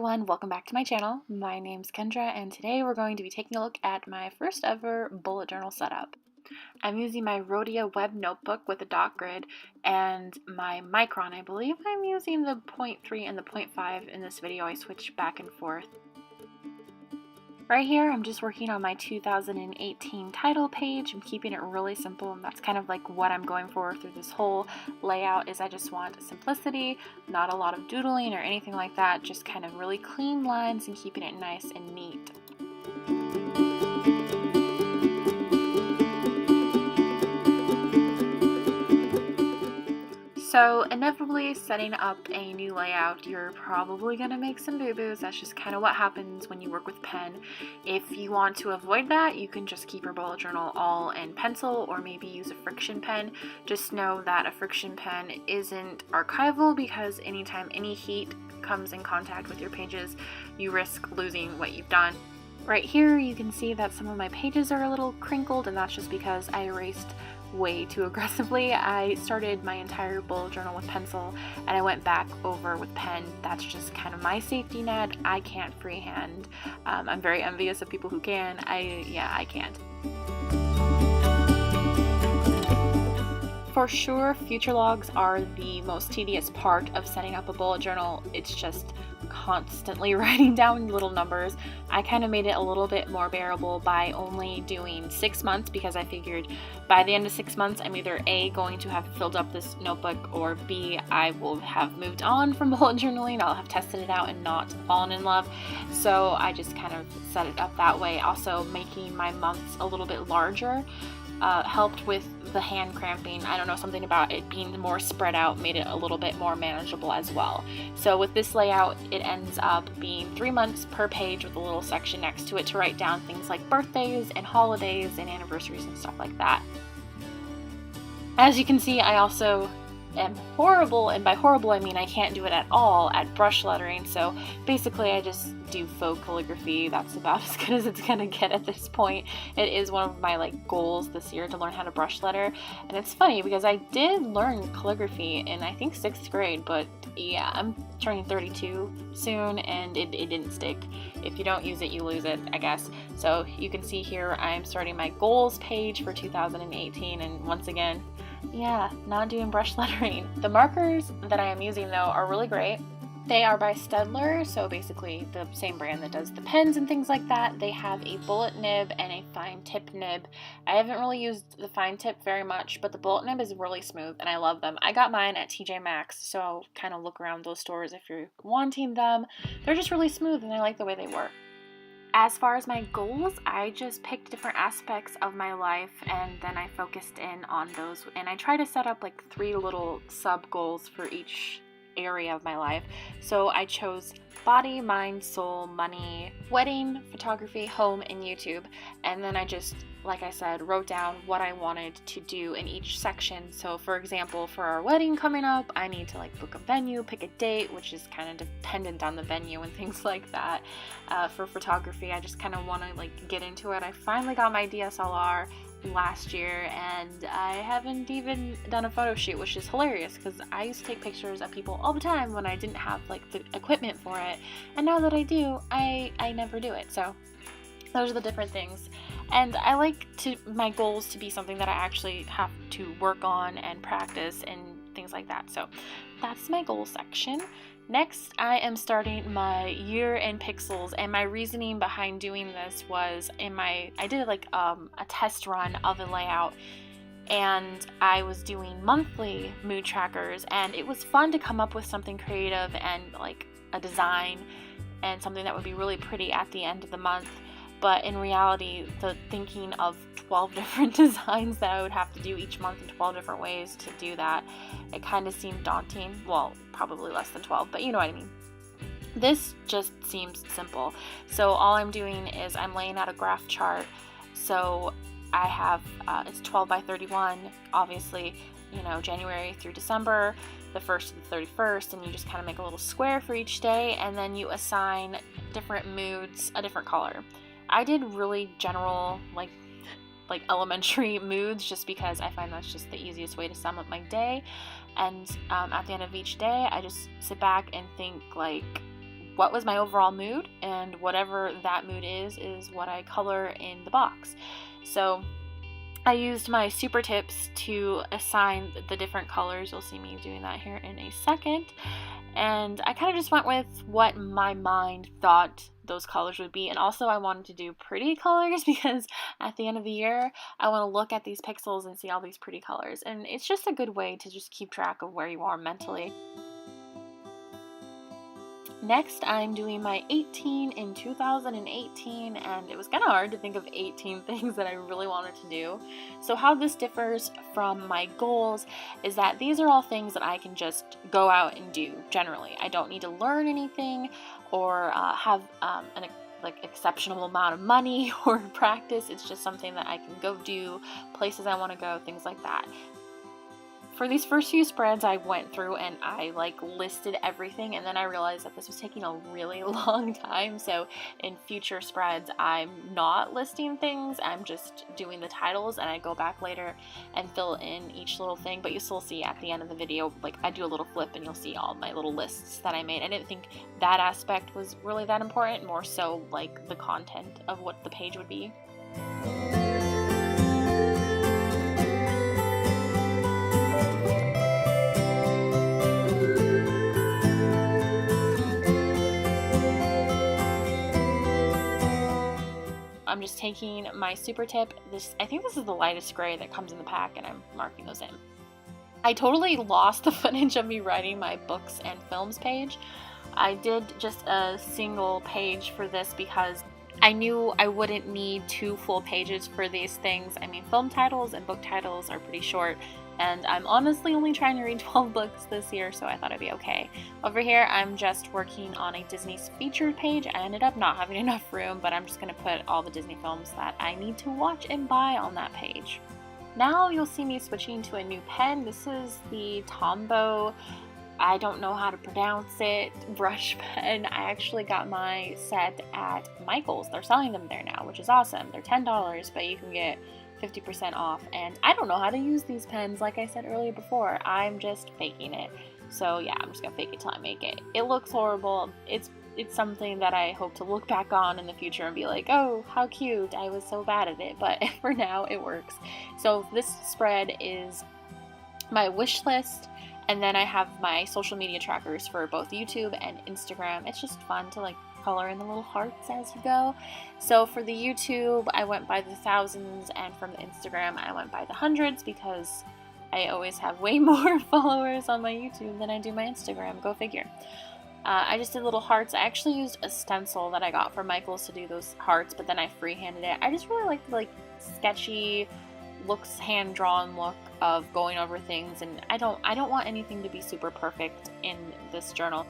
everyone, welcome back to my channel. My name's Kendra and today we're going to be taking a look at my first ever bullet journal setup. I'm using my Rhodia web notebook with a dot grid and my Micron. I believe I'm using the 0.3 and the 0.5 in this video. I switch back and forth. Right here, I'm just working on my 2018 title page. I'm keeping it really simple, and that's kind of like what I'm going for through this whole layout. Is I just want simplicity, not a lot of doodling or anything like that, just kind of really clean lines and keeping it nice and neat. So inevitably, setting up a new layout, you're probably going to make some boo-boos. That's just kind of what happens when you work with pen. If you want to avoid that, you can just keep your bullet journal all in pencil or maybe use a friction pen. Just know that a friction pen isn't archival because anytime any heat comes in contact with your pages, you risk losing what you've done. Right here, you can see that some of my pages are a little crinkled, and that's just because I erased way too aggressively. I started my entire bullet journal with pencil and I went back over with pen. That's just kind of my safety net. I can't freehand. I'm very envious of people who can. I can't. For sure, future logs are the most tedious part of setting up a bullet journal. It's just constantly writing down little numbers. I kind of made it a little bit more bearable by only doing 6 months because I figured by the end of 6 months I'm either A, going to have filled up this notebook, or B, I will have moved on from bullet journaling. I'll have tested it out and not fallen in love. So I just kind of set it up that way. Also, making my months a little bit larger helped with the hand cramping. I don't know, something about it being more spread out made it a little bit more manageable as well. So with this layout, it ends up being 3 months per page with a little section next to it to write down things like birthdays and holidays and anniversaries and stuff like that. As you can see, I also am horrible, and by horrible I mean I can't do it at all, at brush lettering. So basically I just do faux calligraphy. That's about as good as it's gonna get at this point. It is one of my goals this year to learn how to brush letter, and it's funny because I did learn calligraphy in I think 6th grade, but yeah, I'm turning 32 soon and it didn't stick. If you don't use it, you lose it, I guess. So you can see here I'm starting my goals page for 2018, and once again, yeah, not doing brush lettering. The markers that I am using though are really great. They are by Staedtler, so basically the same brand that does the pens and things like that. They have a bullet nib and a fine tip nib. I haven't really used the fine tip very much, but the bullet nib is really smooth and I love them. I got mine at TJ Maxx, so kind of look around those stores if you're wanting them. They're just really smooth and I like the way they work. As far as my goals, I just picked different aspects of my life and then I focused in on those, and I try to set up 3 little sub goals for each area of my life. So I chose body, mind, soul, money, wedding, photography, home, and YouTube. And then I just, like I said, wrote down what I wanted to do in each section. So for example, for our wedding coming up, I need to book a venue, pick a date, which is kind of dependent on the venue and things like that. For photography, I just kind of want to get into it. I finally got my DSLR last year and I haven't even done a photo shoot, which is hilarious because I used to take pictures of people all the time when I didn't have the equipment for it, and now that I do, I never do it. So those are the different things, and I like my goals to be something that I actually have to work on and practice and things like that. So that's my goal section. Next, I am starting my year in pixels, and my reasoning behind doing this was I did a test run of a layout, and I was doing monthly mood trackers, and it was fun to come up with something creative and a design and something that would be really pretty at the end of the month. But in reality, the thinking of 12 different designs that I would have to do each month in 12 different ways to do that, it kind of seemed daunting. Well, probably less than 12, but you know what I mean. This just seems simple. So all I'm doing is I'm laying out a graph chart. So I have, it's 12 by 31, obviously, January through December, the 1st to the 31st, and you just kind of make a little square for each day, and then you assign different moods a different color. I did really general, like elementary moods, just because I find that's just the easiest way to sum up my day. And at the end of each day, I just sit back and think what was my overall mood, and whatever that mood is what I color in the box. So I used my super tips to assign the different colors. You'll see me doing that here in a second. And I kind of just went with what my mind thought those colors would be. And also I wanted to do pretty colors because at the end of the year, I want to look at these pixels and see all these pretty colors. And it's just a good way to just keep track of where you are mentally. Next, I'm doing my 18 in 2018, and it was kind of hard to think of 18 things that I really wanted to do. So how this differs from my goals is that these are all things that I can just go out and do generally. I don't need to learn anything or have an exceptional amount of money or practice. It's just something that I can go do, places I want to go, things like that. For these first few spreads, I went through and I listed everything, and then I realized that this was taking a really long time. So in future spreads, I'm not listing things, I'm just doing the titles, and I go back later and fill in each little thing. But you still see at the end of the video, I do a little flip and you'll see all my little lists that I made. I didn't think that aspect was really that important, more so the content of what the page would be. I'm just taking my super tip. I think this is the lightest gray that comes in the pack, and I'm marking those in. I totally lost the footage of me writing my books and films page. I did just a single page for this because I knew I wouldn't need 2 full pages for these things. I mean, film titles and book titles are pretty short, and I'm honestly only trying to read 12 books this year, so I thought it'd be okay. Over here, I'm just working on a Disney's featured page. I ended up not having enough room, but I'm just going to put all the Disney films that I need to watch and buy on that page. Now you'll see me switching to a new pen. This is the Tombow, I don't know how to pronounce it, brush pen. I actually got my set at Michael's. They're selling them there now, which is awesome. They're $10, but you can get 50% off, and I don't know how to use these pens. Like I said earlier before, I'm just faking it. So yeah, I'm just gonna fake it till I make it. It looks horrible. It's something that I hope to look back on in the future and be like, oh, how cute, I was so bad at it, but for now it works. So this spread is my wish list, and then I have my social media trackers for both YouTube and Instagram. It's just fun to color in the little hearts as you go. So for the YouTube, I went by the thousands, and from the Instagram, I went by the hundreds because I always have way more followers on my YouTube than I do my Instagram. Go figure. I just did little hearts. I actually used a stencil that I got from Michael's to do those hearts, but then I freehanded it. I just really like the sketchy looks, hand-drawn look of going over things, and I don't want anything to be super perfect in this journal.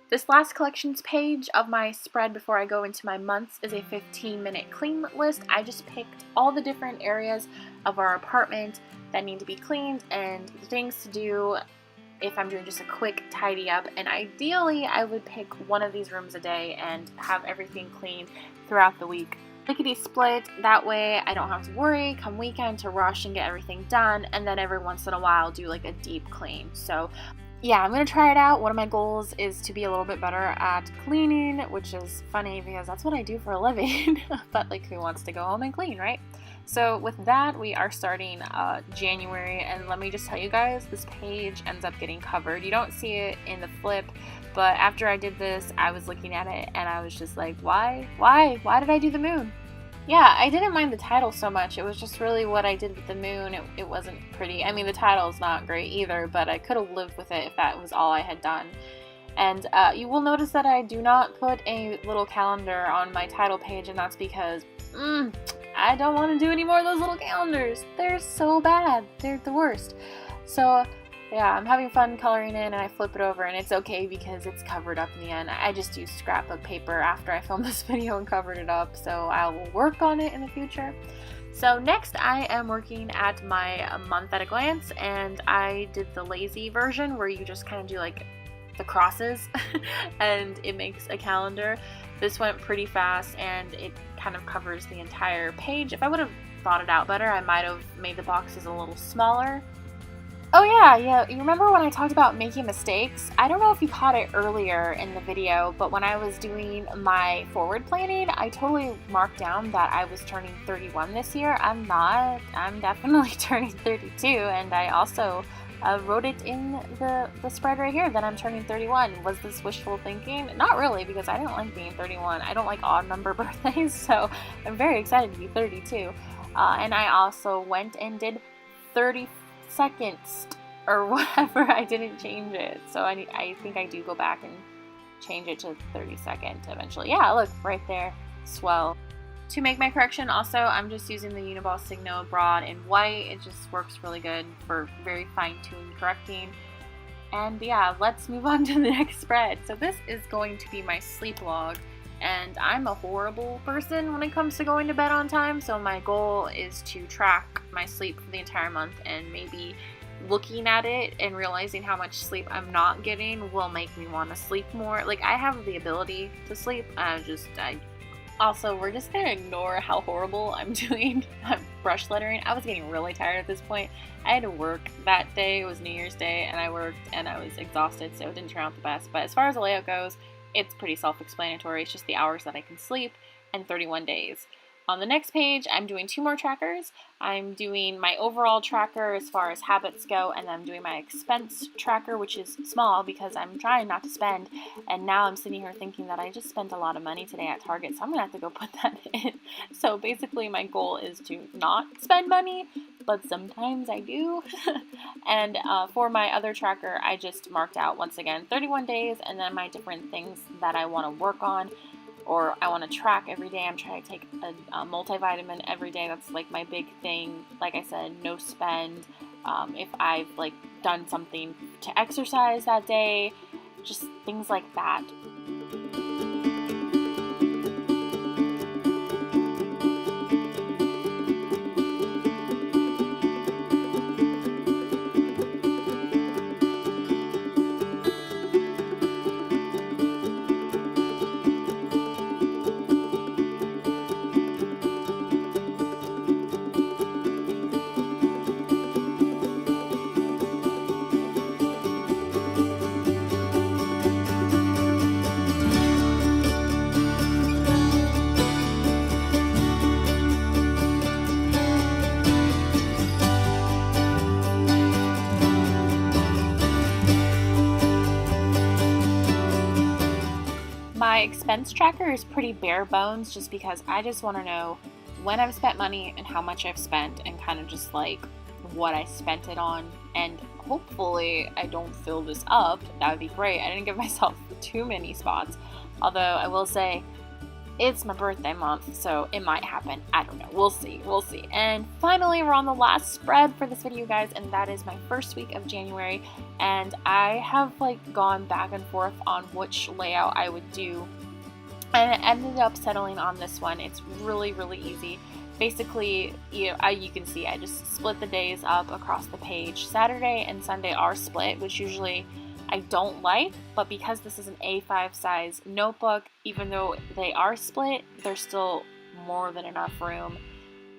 This last collections page of my spread before I go into my months is a 15-minute clean list. I just picked all the different areas of our apartment that need to be cleaned and the things to do if I'm doing just a quick tidy up. And ideally, I would pick one of these rooms a day and have everything clean throughout the week. Lickety split, that way I don't have to worry come weekend to rush and get everything done, and then every once in a while do a deep clean. So yeah, I'm going to try it out. One of my goals is to be a little bit better at cleaning, which is funny because that's what I do for a living. But who wants to go home and clean, right? So with that, we are starting January, and let me just tell you guys, this page ends up getting covered. You don't see it in the flip, but after I did this, I was looking at it and I was just like, why did I do the moon? Yeah, I didn't mind the title so much. It was just really what I did with the moon. It wasn't pretty. I mean, the title's not great either, but I could have lived with it if that was all I had done. And you will notice that I do not put a little calendar on my title page, and that's because I don't want to do any more of those little calendars. They're so bad. They're the worst. So yeah, I'm having fun coloring in, and I flip it over, and it's okay because it's covered up in the end. I just used scrapbook paper after I filmed this video and covered it up, so I will work on it in the future. So next I am working at my month at a glance, and I did the lazy version where you just kind of do the crosses and it makes a calendar. This went pretty fast and it kind of covers the entire page. If I would have thought it out better, I might have made the boxes a little smaller. Oh yeah, you remember when I talked about making mistakes? I don't know if you caught it earlier in the video, but when I was doing my forward planning, I totally marked down that I was turning 31 this year. I'm not. I'm definitely turning 32, and I also wrote it in the spread right here that I'm turning 31. Was this wishful thinking? Not really, because I didn't like being 31. I don't like odd number birthdays, so I'm very excited to be 32. And I also went and did 30 seconds or whatever. I didn't change it, so I think I do go back and change it to 32nd eventually. Yeah, look right there, swell. To make my correction, also I'm just using the Uniball Signo Broad in white. It just works really good for very fine-tuned correcting. And yeah, let's move on to the next spread. So this is going to be my sleep log, and I'm a horrible person when it comes to going to bed on time, so my goal is to track my sleep for the entire month, and maybe looking at it and realizing how much sleep I'm not getting will make me want to sleep more. Like, I have the ability to sleep, also, we're just gonna ignore how horrible I'm doing brush lettering. I was getting really tired at this point. I had to work that day. It was New Year's Day, and I worked, and I was exhausted, so it didn't turn out the best. But as far as the layout goes, it's pretty self-explanatory. It's just the hours that I can sleep and 31 days. On the next page, I'm doing 2 more trackers. I'm doing my overall tracker as far as habits go, and I'm doing my expense tracker, which is small because I'm trying not to spend. And now I'm sitting here thinking that I just spent a lot of money today at Target, so I'm gonna have to go put that in. So basically my goal is to not spend money, but sometimes I do. And for my other tracker, I just marked out, once again, 31 days, and then my different things that I want to work on or I want to track every day. I'm trying to take a multivitamin every day. That's like my big thing. Like I said, no spend. If I've like done something to exercise that day, just things like that. My expense tracker is pretty bare bones just because I just want to know when I've spent money and how much I've spent and kind of just like what I spent it on, and hopefully I don't fill this up. That would be great. I didn't give myself too many spots, although I will say it's my birthday month, so it might happen. I don't know. We'll see. And finally, we're on the last spread for this video, guys, and that is my first week of January. And I have like gone back and forth on which layout I would do, and I ended up settling on this one. It's really, really easy. Basically, you can see I just split the days up across the page. Saturday and Sunday are split, which usually I don't like, but because this is an A5 size notebook, even though they are split, there's still more than enough room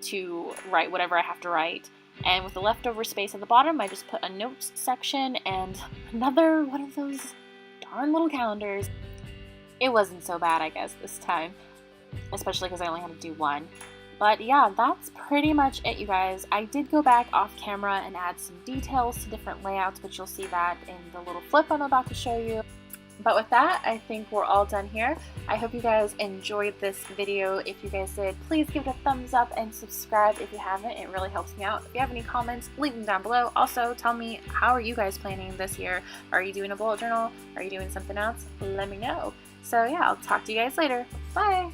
to write whatever I have to write. And with the leftover space at the bottom, I just put a notes section and another one of those darn little calendars. It wasn't so bad, I guess, this time, especially because I only had to do one. But yeah, that's pretty much it, you guys. I did go back off camera and add some details to different layouts, but you'll see that in the little flip I'm about to show you. But with that, I think we're all done here. I hope you guys enjoyed this video. If you guys did, please give it a thumbs up and subscribe if you haven't. It really helps me out. If you have any comments, leave them down below. Also, tell me, how are you guys planning this year? Are you doing a bullet journal? Are you doing something else? Let me know. So yeah, I'll talk to you guys later. Bye!